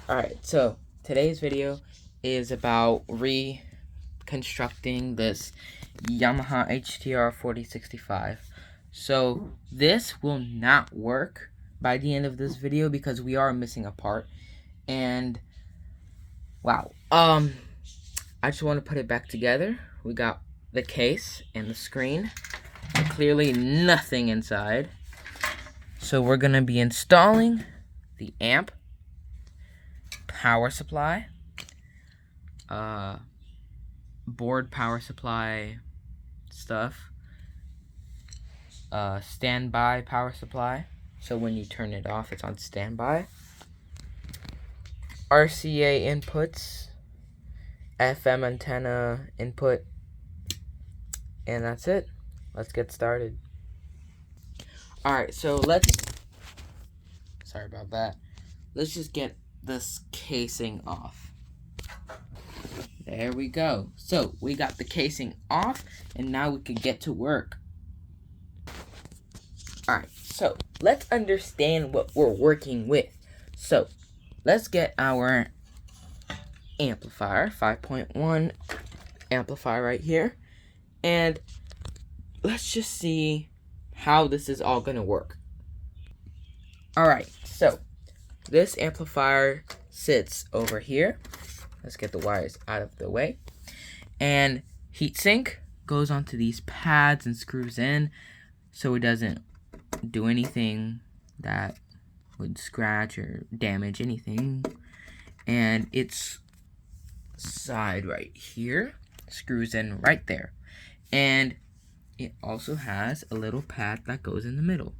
Alright, so today's video is about reconstructing this Yamaha HTR4065. So this will not work by the end of this video because we are missing a part. And wow, I just want to put it back together. We got the case and the screen, but clearly nothing inside. So we're gonna be installing the amp, power supply, board power supply stuff, standby power supply, so when you turn it off it's on standby, RCA inputs, FM antenna input, and that's it. Let's get started. Alright, so sorry about that. Let's just get this casing off. There we go. So we got the casing off, and now we can get to work. Alright, so let's understand what we're working with. So let's get our amplifier, 5.1 amplifier right here, and let's just see how this is all gonna work. Alright, so this amplifier sits over here. Let's get the wires out of the way. And heatsink goes onto these pads and screws in so it doesn't do anything that would scratch or damage anything. And its side right here screws in right there. And it also has a little pad that goes in the middle,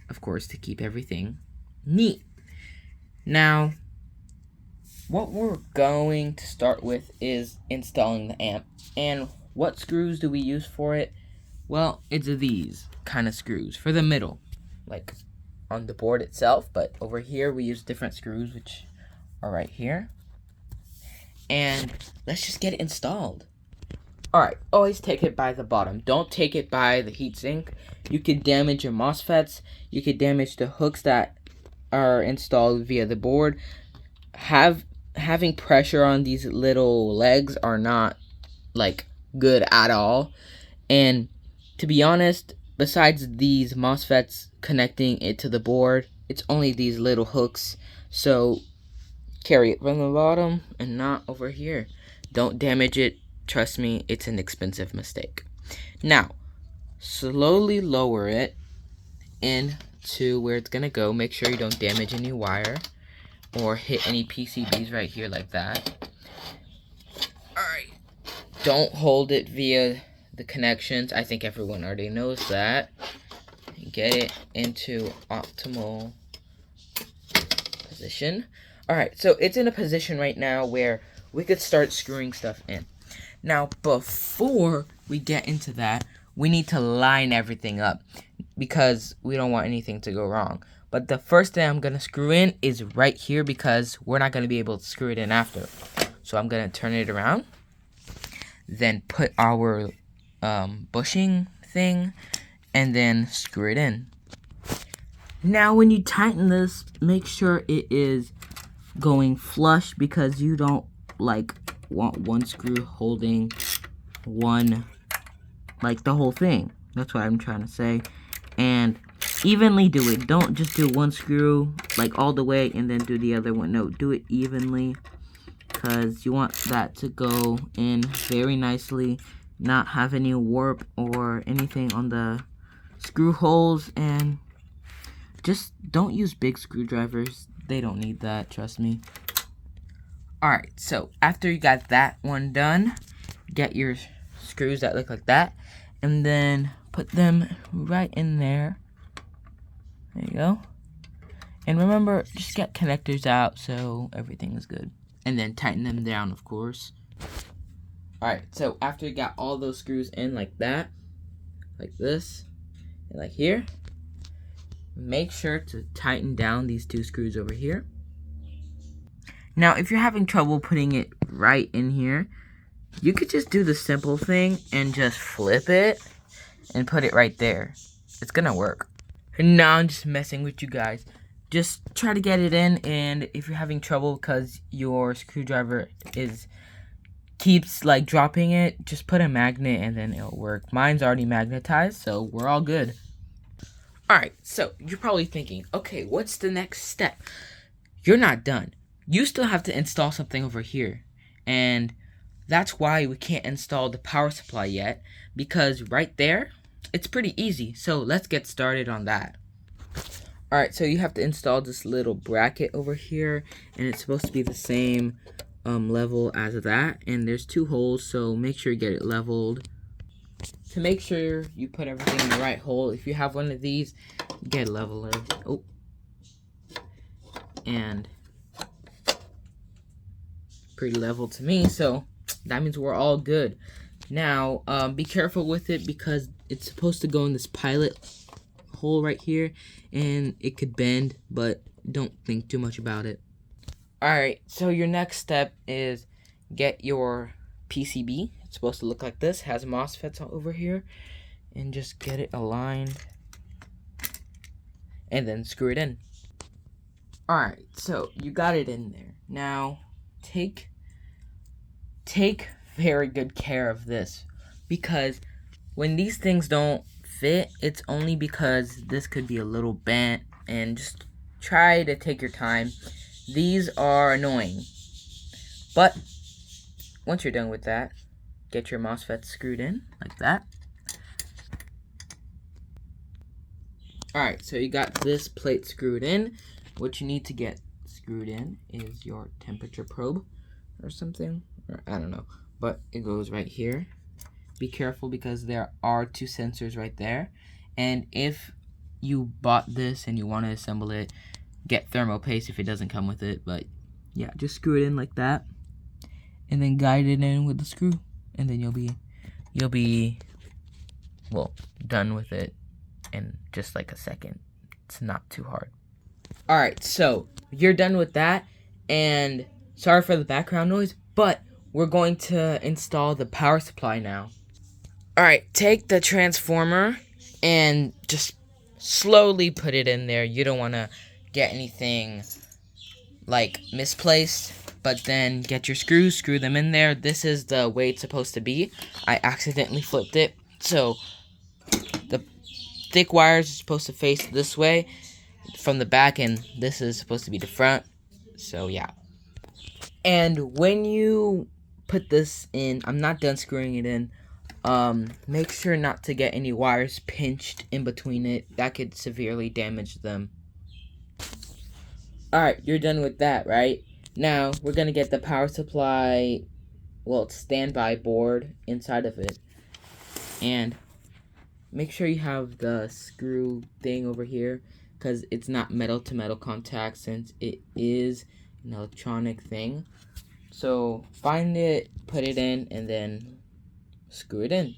of course, to keep everything neat. Now, what we're going to start with is installing the amp. And what screws do we use for it? Well, it's these kind of screws for the middle, like on the board itself, but over here we use different screws, which are right here. And let's just get it installed. Alright, always take it by the bottom. Don't take it by the heatsink. You could damage your MOSFETs. You could damage the hooks that are installed via the board. Having pressure on these little legs are not like good at all. And to be honest, besides these MOSFETs connecting it to the board, it's only these little hooks. So carry it from the bottom and not over here. Don't damage it. Trust me, it's an expensive mistake. Now, slowly lower it into where it's gonna go. Make sure you don't damage any wire or hit any PCBs right here like that. Alright, don't hold it via the connections. I think everyone already knows that. Get it into optimal position. Alright, so it's in a position right now where we could start screwing stuff in. Now, before we get into that, we need to line everything up because we don't want anything to go wrong. But the first thing I'm going to screw in is right here because we're not going to be able to screw it in after. So I'm going to turn it around, then put our bushing thing, and then screw it in. Now, when you tighten this, make sure it is going flush because you don't want one screw holding one, like the whole thing. That's what I'm trying to say. And evenly do it. Don't just do one screw like all the way and then do the other one. No, do it evenly because you want that to go in very nicely, not have any warp or anything on the screw holes. And just don't use big screwdrivers. They don't need that, trust me. Alright, so after you got that one done, get your screws that look like that, and then put them right in there. There you go. And remember, just get connectors out so everything is good. And then tighten them down, of course. Alright, so after you got all those screws in like that, like this, and like here, make sure to tighten down these two screws over here. Now, if you're having trouble putting it right in here, you could just do the simple thing and just flip it and put it right there. It's gonna work. And now I'm just messing with you guys. just try to get it in, and if you're having trouble because your screwdriver keeps like dropping it, just put a magnet and then it'll work. Mine's already magnetized, so we're all good. Alright, so you're probably thinking, okay, what's the next step? You're not done. You still have to install something over here, and that's why we can't install the power supply yet, because right there, it's pretty easy. So let's get started on that. Alright, so you have to install this little bracket over here, and it's supposed to be the same level as that, and there's 2 holes, so make sure you get it leveled. To make sure you put everything in the right hole, if you have one of these, get a leveler. Oh. And pretty level to me, so that means we're all good. Now, be careful with it because it's supposed to go in this pilot hole right here, and it could bend, but don't think too much about it. Alright, so your next step is get your PCB. It's supposed to look like this, has MOSFETs over here, and just get it aligned, and then screw it in. Alright, so you got it in there. Now, take very good care of this, because when these things don't fit, it's only because this could be a little bent, and just try to take your time. These are annoying, but once you're done with that, get your MOSFET screwed in like that. Alright, so you got this plate screwed in. What you need to get screwed in is your temperature probe or something, or I don't know, but it goes right here. Be careful because there are 2 sensors right there, and if you bought this and you want to assemble it, get thermo paste if it doesn't come with it. But yeah, just screw it in like that, and then guide it in with the screw, and then you'll be well done with it in just like a second. It's not too hard. Alright, so you're done with that, and sorry for the background noise, but we're going to install the power supply now. Alright, take the transformer and just slowly put it in there. You don't want to get anything like misplaced, but then get your screws, screw them in there. This is the way it's supposed to be. I accidentally flipped it, so the thick wires are supposed to face this way from the back, and this is supposed to be the front. So yeah, and when you put this in, I'm not done screwing it in, make sure not to get any wires pinched in between it. That could severely damage them. Alright, you're done with that, right? Now we're gonna get the power supply, well, standby board inside of it, and make sure you have the screw thing over here, because it's not metal to metal contact since it is an electronic thing. So find it, put it in, and then screw it in.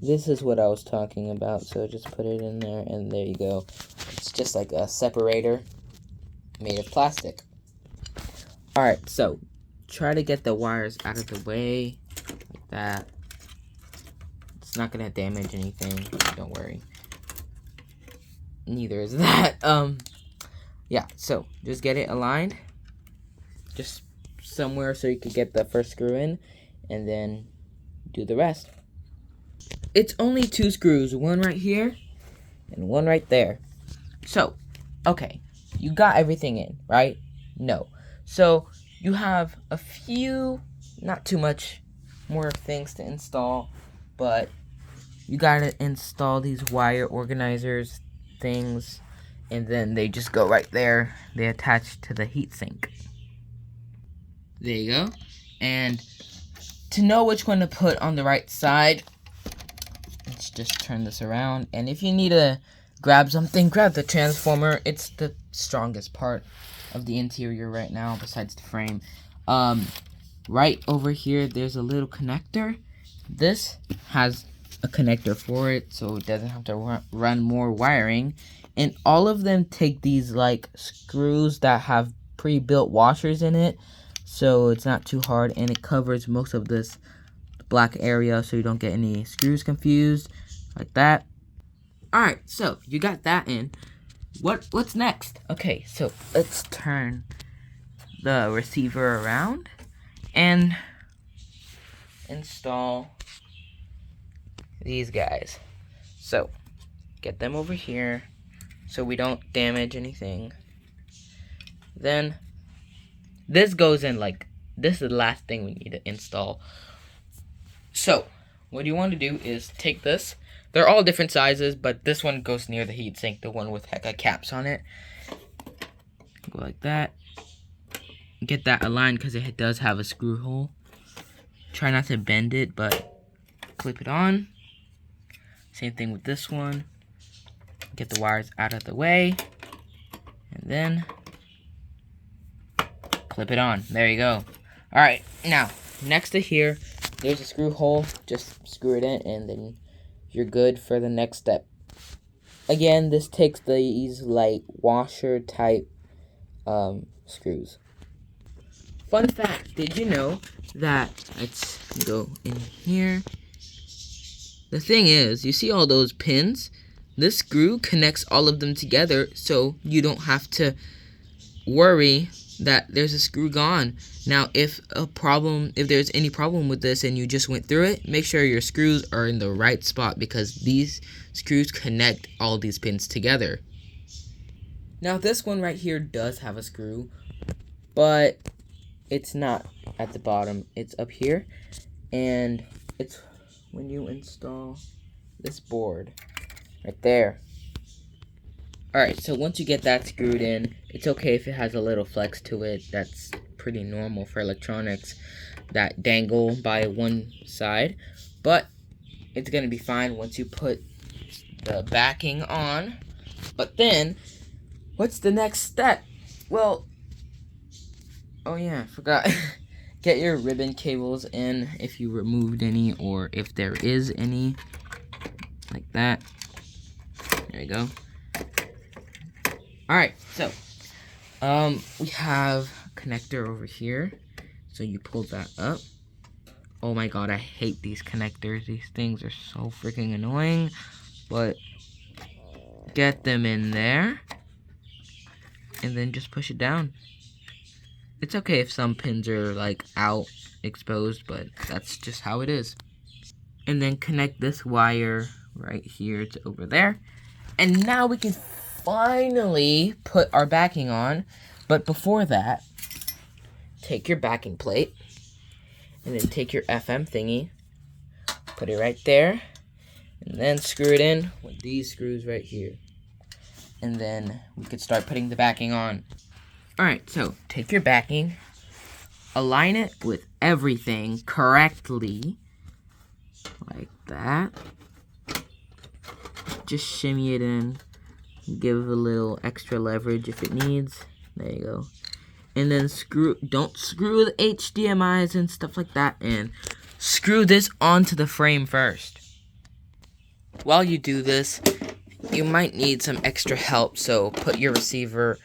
This is what I was talking about, so just put it in there, and there you go. It's just like a separator made of plastic. Alright, so try to get the wires out of the way, like that. It's not gonna damage anything, don't worry. Neither is that. Yeah, so just get it aligned, just somewhere so you can get the first screw in, and then do the rest. It's only 2 screws, one right here and one right there. So, okay, you got everything in, right? No. So, you have a few, not too much more things to install, but you gotta install these wire organizers things, and then they just go right there. They attach to the heatsink. There you go. And to know which one to put on the right side, let's just turn this around. And if you need to grab something, grab the transformer. It's the strongest part of the interior right now, besides the frame. Right over here, there's a little connector. This has a connector for it, so it doesn't have to run more wiring. And all of them take these like screws that have pre-built washers in it, so it's not too hard, and it covers most of this black area so you don't get any screws confused, like that. Alright, so you got that in. what's next? Okay, so let's turn the receiver around and install these guys. So get them over here so we don't damage anything. Then this goes in like, this is the last thing we need to install. So what you want to do is take this. They're all different sizes, but this one goes near the heatsink, the one with Heka caps on it. Go like that. Get that aligned because it does have a screw hole. Try not to bend it, but clip it on. Same thing with this one. Get the wires out of the way. And then clip it on. There you go. Alright, now, next to here, there's a screw hole. Just screw it in and then you're good for the next step. Again, this takes these like washer type screws. Fun fact, did you know that, let's go in here. The thing is, you see all those pins? This screw connects all of them together so you don't have to worry that there's a screw gone. Now, if there's any problem with this and you just went through it, make sure your screws are in the right spot because these screws connect all these pins together. Now, this one right here does have a screw, but it's not at the bottom. It's up here, and it's when you install this board right there. Alright, so once you get that screwed in, it's okay if it has a little flex to it. That's pretty normal for electronics that dangle by one side. But it's going to be fine once you put the backing on. But then, what's the next step? Well, oh yeah, I forgot. Get your ribbon cables in if you removed any or if there is any. Like that. There you go. Alright, so we have a connector over here. So you pull that up. Oh my god, I hate these connectors. These things are so freaking annoying. But get them in there. And then just push it down. It's okay if some pins are like out, exposed, but that's just how it is. And then connect this wire right here to over there. And now we can finally put our backing on. But before that, take your backing plate and then take your FM thingy, put it right there, and then screw it in with these screws right here. And then we could start putting the backing on. Alright, so take your backing, align it with everything correctly, like that. Just shimmy it in, give a little extra leverage if it needs. There you go. And then don't screw the HDMIs and stuff like that, and screw this onto the frame first. While you do this, you might need some extra help, so put your receiver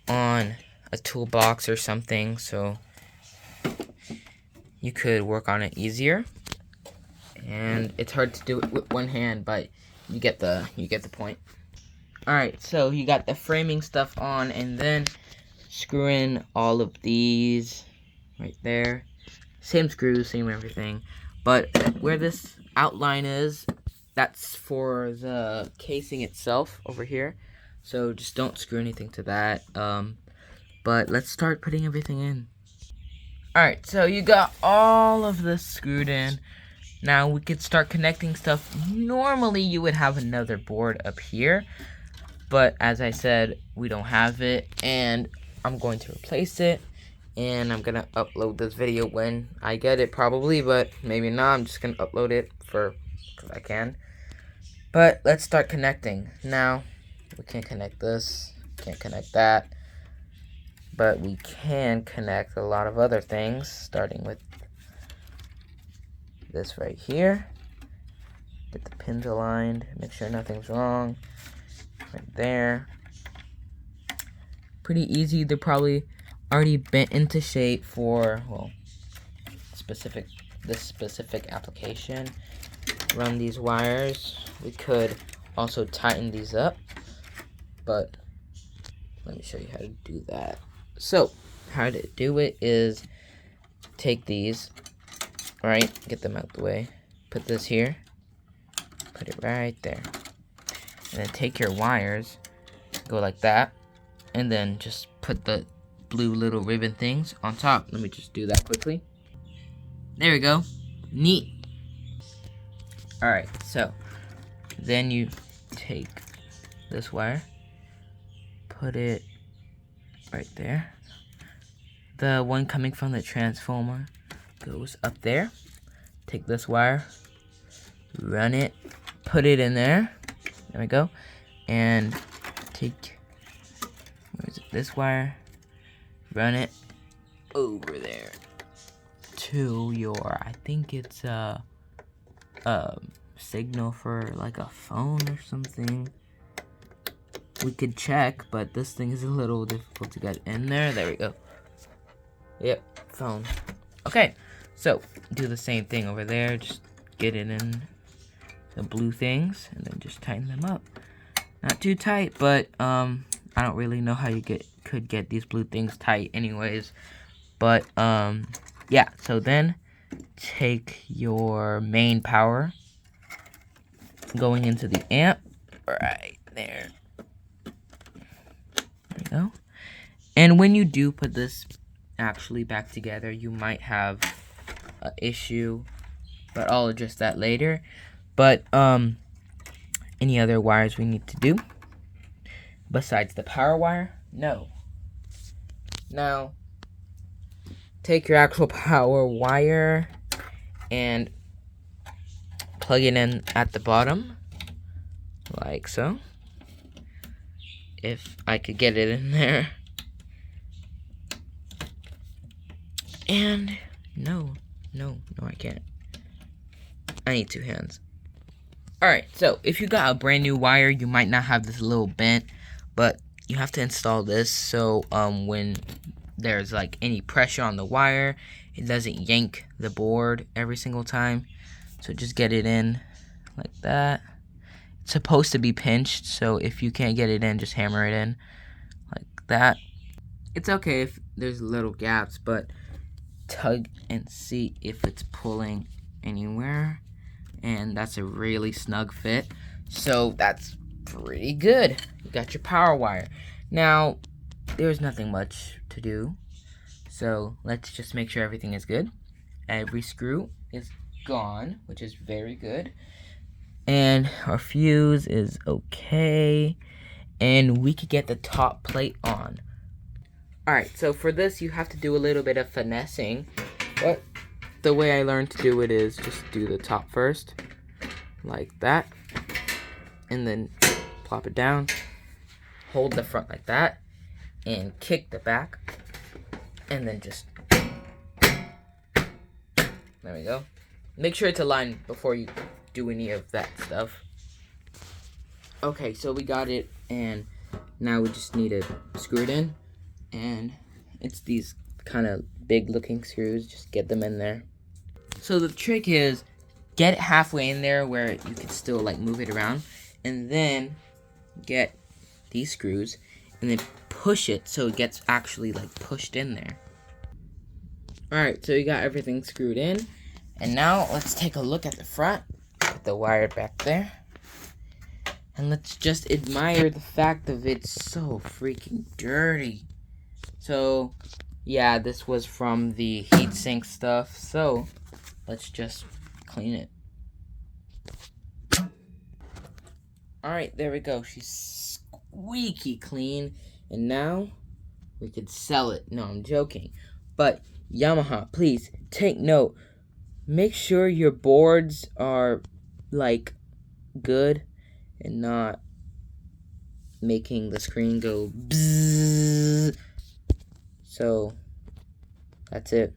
on a toolbox or something so you could work on it easier. And it's hard to do it with one hand, but you get the point. Alright, so you got the framing stuff on, and then screw in all of these right there. Same screws, same everything. But where this outline is, that's for the casing itself over here. So just don't screw anything to that. But let's start putting everything in. Alright, so you got all of this screwed in. Now we could start connecting stuff. Normally you would have another board up here, but as I said, we don't have it, and I'm going to replace it, and I'm gonna upload this video when I get it probably, but maybe not. I'm just gonna upload it because I can. But let's start connecting. Now we can't connect this, can't connect that, but we can connect a lot of other things, starting with this right here. Get the pins aligned, make sure nothing's wrong. Right there. Pretty easy. They're probably already bent into shape for, well, this specific application. Run these wires. We could also tighten these up. but let me show you how to do that. So, how to do it is take these, right? Get them out the way. Put this here. Put it right there. And then take your wires, go like that, and then just put the blue little ribbon things on top. Let me just do that quickly. There we go. Neat. Alright, so then you take this wire, put it right there. The one coming from the transformer goes up there. Take this wire, run it, put it in there. There we go. And take, where is it? This wire, run it over there to your, I think it's a signal for like a phone or something. We could check, but this thing is a little difficult to get in there. There we go. Yep, phone. Okay, so do the same thing over there. Just get it in the blue things and then just tighten them up. Not too tight, but I don't really know how you could get these blue things tight anyways. But yeah, so then take your main power going into the amp right there. There we go. And when you do put this actually back together, you might have an issue, but I'll address that later. But any other wires we need to do besides the power wire? No. Now take your actual power wire and plug it in at the bottom like so. If I could get it in there. And no, I can't. I need two hands. Alright, so if you got a brand new wire, you might not have this little bent, but you have to install this so when there's like any pressure on the wire, it doesn't yank the board every single time. So just get it in like that. It's supposed to be pinched, so if you can't get it in, just hammer it in like that. It's okay if there's little gaps, but tug and see if it's pulling anywhere, and that's a really snug fit, so that's pretty good. You got your power wire. Now there's nothing much to do, so let's just make sure everything is good. Every screw is gone, which is very good, and our fuse is okay, and we could get the top plate on. Alright, so for this you have to do a little bit of finessing, but the way I learned to do it is just do the top first, like that, and then plop it down, hold the front like that, and kick the back, and then just, there we go. Make sure it's aligned before you do any of that stuff. Okay, so we got it, and now we just need to screw it in. And it's these kind of big looking screws. Just get them in there. So the trick is get it halfway in there where you can still like move it around, and then get these screws and then push it so it gets actually like pushed in there. Alright, so you got everything screwed in, and now let's take a look at the front. Put the wire back there, and let's just admire the fact of it's so freaking dirty. So, yeah, this was from the heatsink stuff, so let's just clean it. Alright, there we go. She's squeaky clean, and now we could sell it. No, I'm joking. But, Yamaha, please, take note. Make sure your boards are, like, good and not making the screen go bzzz. So, that's it.